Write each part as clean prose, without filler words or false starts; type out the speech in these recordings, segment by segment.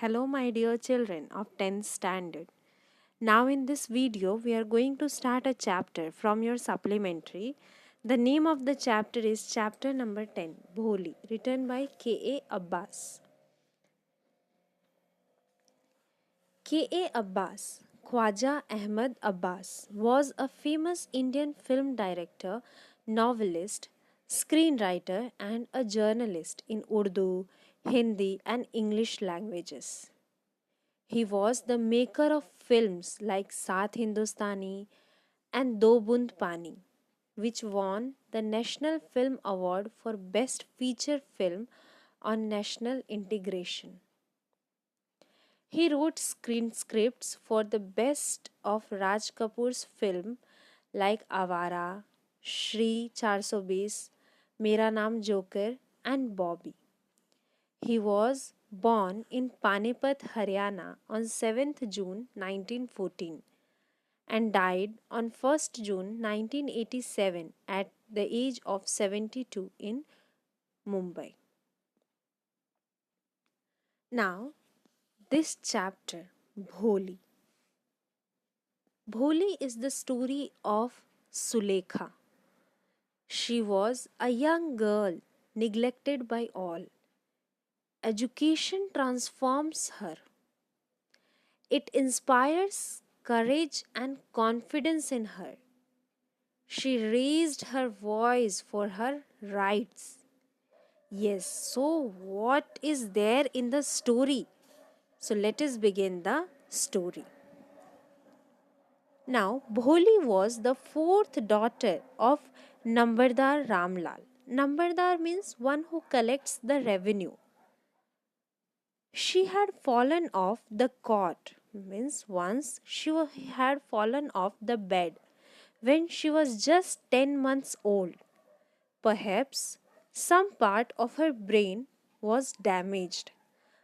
Hello my dear children of 10th standard. Now in this video we are going to start a chapter from your supplementary. The name of the chapter is chapter number 10, Bholi, written by K.A. Abbas. K.A. Abbas, Khwaja Ahmad Abbas, was a famous Indian film director, novelist, screenwriter and a journalist in Urdu, Hindi and English languages. He was the maker of films like Saath Hindustani and Do Bund Pani, which won the National Film Award for Best Feature Film on National Integration. He wrote screen scripts for the best of Raj Kapoor's film like Avara, Shri 420, Mera Naam Joker and Bobby. He was born in Panipat, Haryana on 7th June 1914 and died on 1st June 1987 at the age of 72 in Mumbai. Now, this chapter, Bholi. Bholi is the story of Sulekha. She was a young girl neglected by all. Education transforms her. It inspires courage and confidence in her. She raised her voice for her rights. Yes, so what is there in the story? So let us begin the story. Now, Bholi was the fourth daughter of Nambardar Ramlal. Nambardar means one who collects the revenue. She had fallen off the cot, means once she had fallen off the bed when she was just 10 months old. Perhaps some part of her brain was damaged.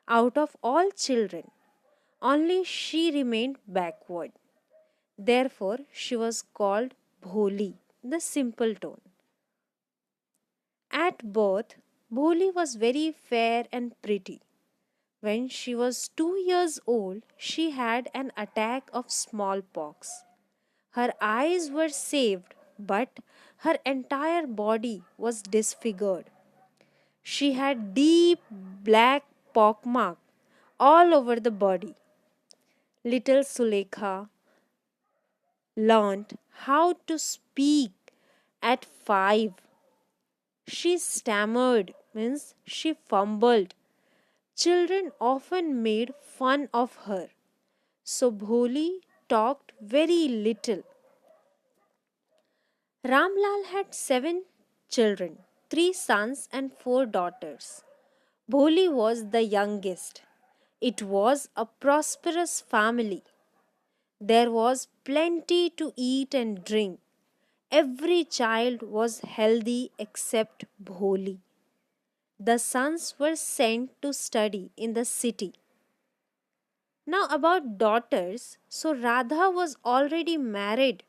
Out of all children, only she remained backward. Therefore, she was called Bholi, the simpleton. At birth, Bholi was very fair and pretty. When she was 2 years old, she had an attack of smallpox. Her eyes were saved, but her entire body was disfigured. She had deep black pockmark all over the body. Little Sulekha learned how to speak at 5. She stammered, means she fumbled. Children often made fun of her. So Bholi talked very little. Ramlal had 7 children, 3 sons and 4 daughters. Bholi was the youngest. It was a prosperous family. There was plenty to eat and drink. Every child was healthy except Bholi. The sons were sent to study in the city. Now about daughters, so Radha was already married.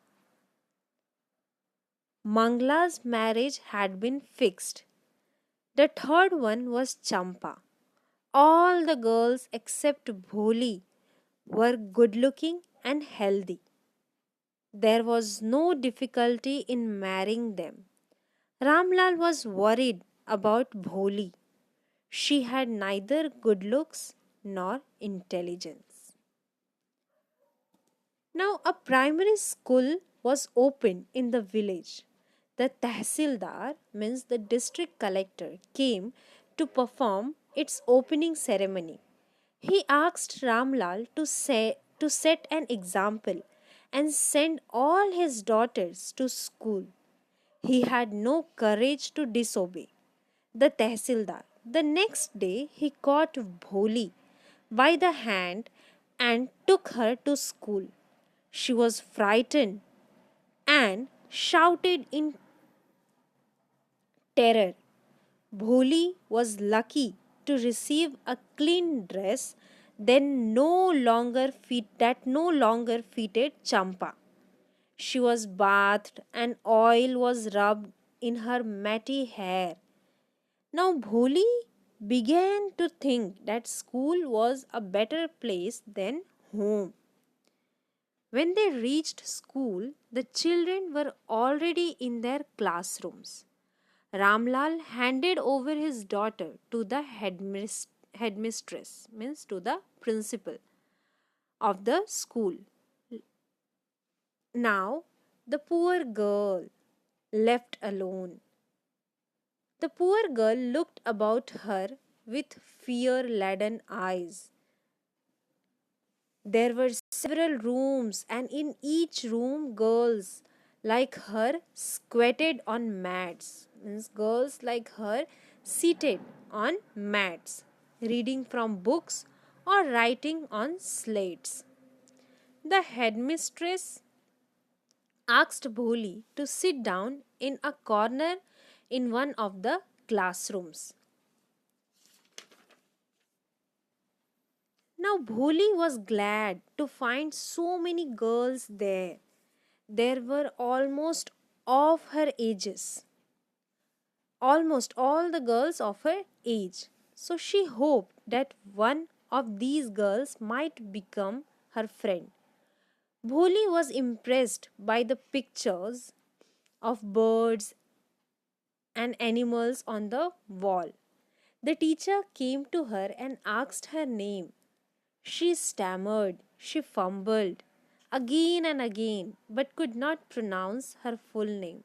Mangla's marriage had been fixed. The third one was Champa. All the girls except Bholi were good looking and healthy. There was no difficulty in marrying them. Ramlal was worried about Bholi. She had neither good looks nor intelligence. Now a primary school was opened in the village. The Tehsildar, means the district collector, came to perform its opening ceremony. He asked Ramlal to set an example and send all his daughters to school. He had no courage to disobey the Tehsildar. The next day he caught Bholi by the hand and took her to school. She was frightened and shouted in terror. Bholi was lucky to receive a clean dress that no longer fitted Champa. She was bathed and oil was rubbed in her matty hair. Now Bholi began to think that school was a better place than home. When they reached school, the children were already in their classrooms. Ramlal handed over his daughter to the headmistress, means to the principal of the school. Now, the poor girl left alone. The poor girl looked about her with fear laden eyes. There were several rooms, and in each room, girls like her squatted on mats. Means girls like her seated on mats, reading from books or writing on slates. The headmistress asked Bholi to sit down in a corner in one of the classrooms. Now Bholi was glad to find so many girls there. There were almost all the girls of her age. So she hoped that one of these girls might become her friend. Bholi was impressed by the pictures of birds and animals on the wall. The teacher came to her and asked her name. She stammered, she fumbled again and again, but could not pronounce her full name.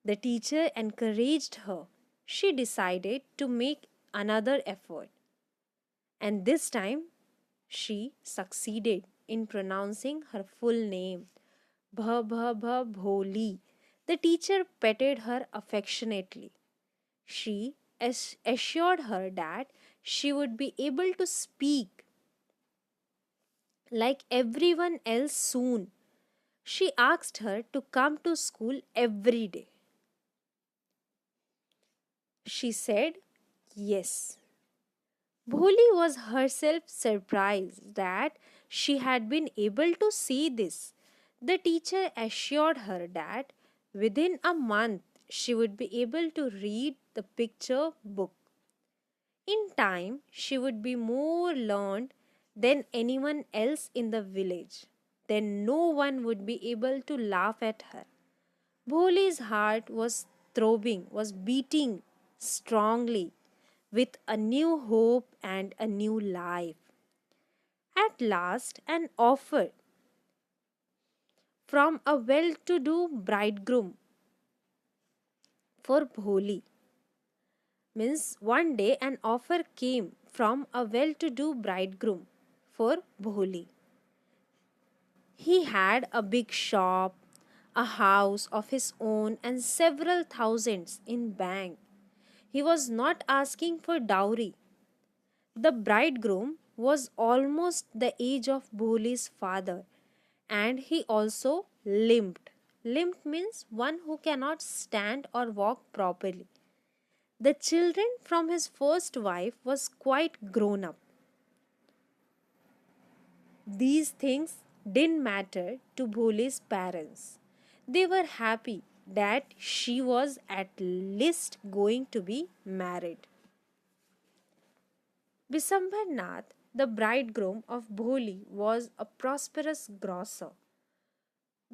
The teacher encouraged her. She decided to make another effort, and this time she succeeded in pronouncing her full name. Bholi. The teacher petted her affectionately. She assured her that she would be able to speak like everyone else soon. She asked her to come to school every day. She said yes. Bholi was herself surprised that she had been able to see this. The teacher assured her that within a month she would be able to read the picture book. In time, she would be more learned than anyone else in the village. Then no one would be able to laugh at her. Bholi's heart was beating strongly with a new hope and a new life. At last, an offer from a well to do bridegroom for Bholi. Means one day an offer came from a well to do bridegroom for Bholi. He had a big shop, a house of his own, and several thousands in bank. He was not asking for dowry. The bridegroom was almost the age of Bholi's father, and he also limped. Limped means one who cannot stand or walk properly. The children from his first wife was quite grown up. These things didn't matter to Bholi's parents. They were happy that she was at least going to be married. Bisambar the bridegroom of Bholi, was a prosperous grocer.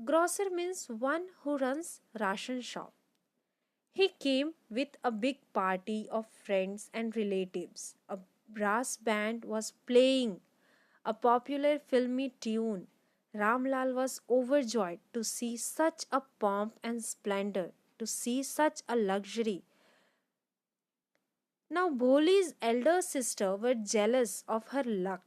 Grocer means one who runs ration shop. He came with a big party of friends and relatives. A brass band was playing a popular filmy tune. Ramlal was overjoyed to see such a pomp and splendor, to see such a luxury. Now Bholi's elder sister was jealous of her luck.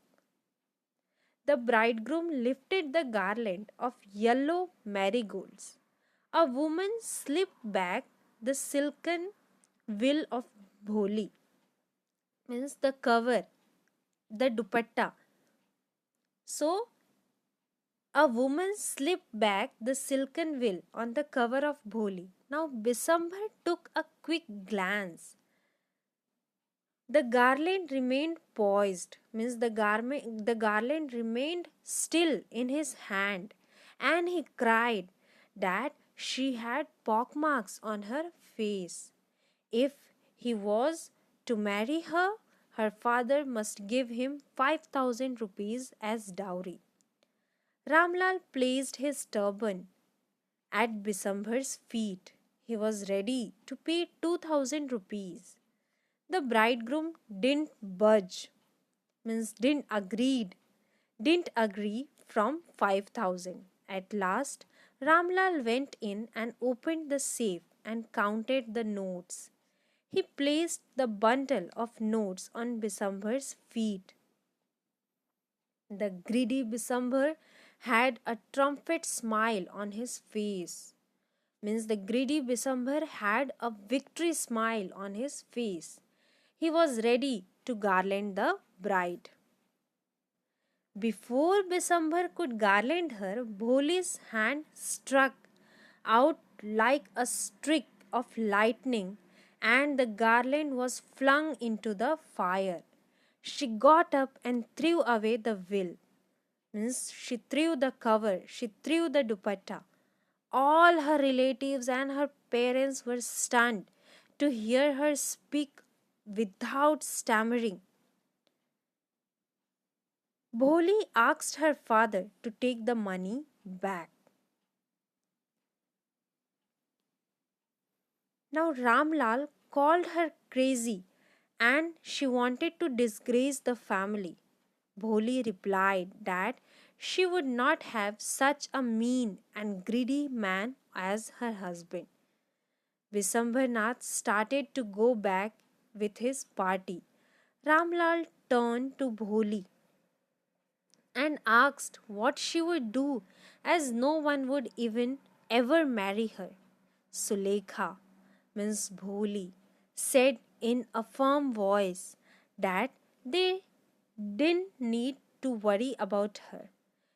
The bridegroom lifted the garland of yellow marigolds. A woman slipped back the silken veil of Bholi, means the cover, the dupatta. So, a woman slipped back the silken veil on the cover of Bholi. Now, Bisambar took a quick glance. The garland remained poised, means the garland remained still in his hand, and he cried that she had pockmarks on her face. If he was To marry her, her father must give him 5,000 rupees as dowry. Ramlal placed his turban at Bisambar's feet. He was ready to pay 2,000 rupees. The bridegroom didn't budge, means didn't agree from 5,000. At last, Ramlal went in and opened the safe and counted the notes. He placed the bundle of notes on Bisambar's feet. The greedy Bisambar had a triumphant smile on his face. Means the greedy Bisambar had a victory smile on his face. He was ready to garland the bride. Before Bisambar could garland her, Bholi's hand struck out like a streak of lightning and the garland was flung into the fire. She got up and threw away the veil. Means she threw the cover, she threw the dupatta. All her relatives and her parents were stunned to hear her speak without stammering. Bholi asked her father to take the money back. Now Ramlal called her crazy and she wanted to disgrace the family. Bholi replied that she would not have such a mean and greedy man as her husband. Visambharnath started to go back with his party. Ramlal turned to Bholi and asked what she would do as no one would even ever marry her. Sulekha, means Bholi, said in a firm voice that they didn't need to worry about her.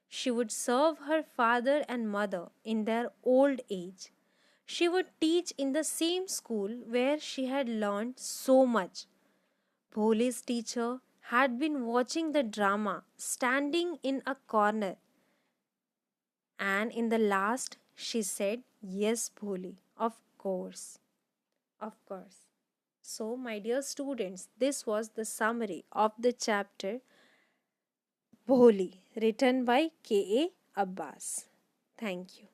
She would serve her father and mother in their old age. She would teach in the same school where she had learned so much. Bholi's teacher had been watching the drama, standing in a corner, and in the last she said, "Yes, Bholi, of course, of course." So, my dear students, this was the summary of the chapter Bholi, written by K.A. Abbas. Thank you.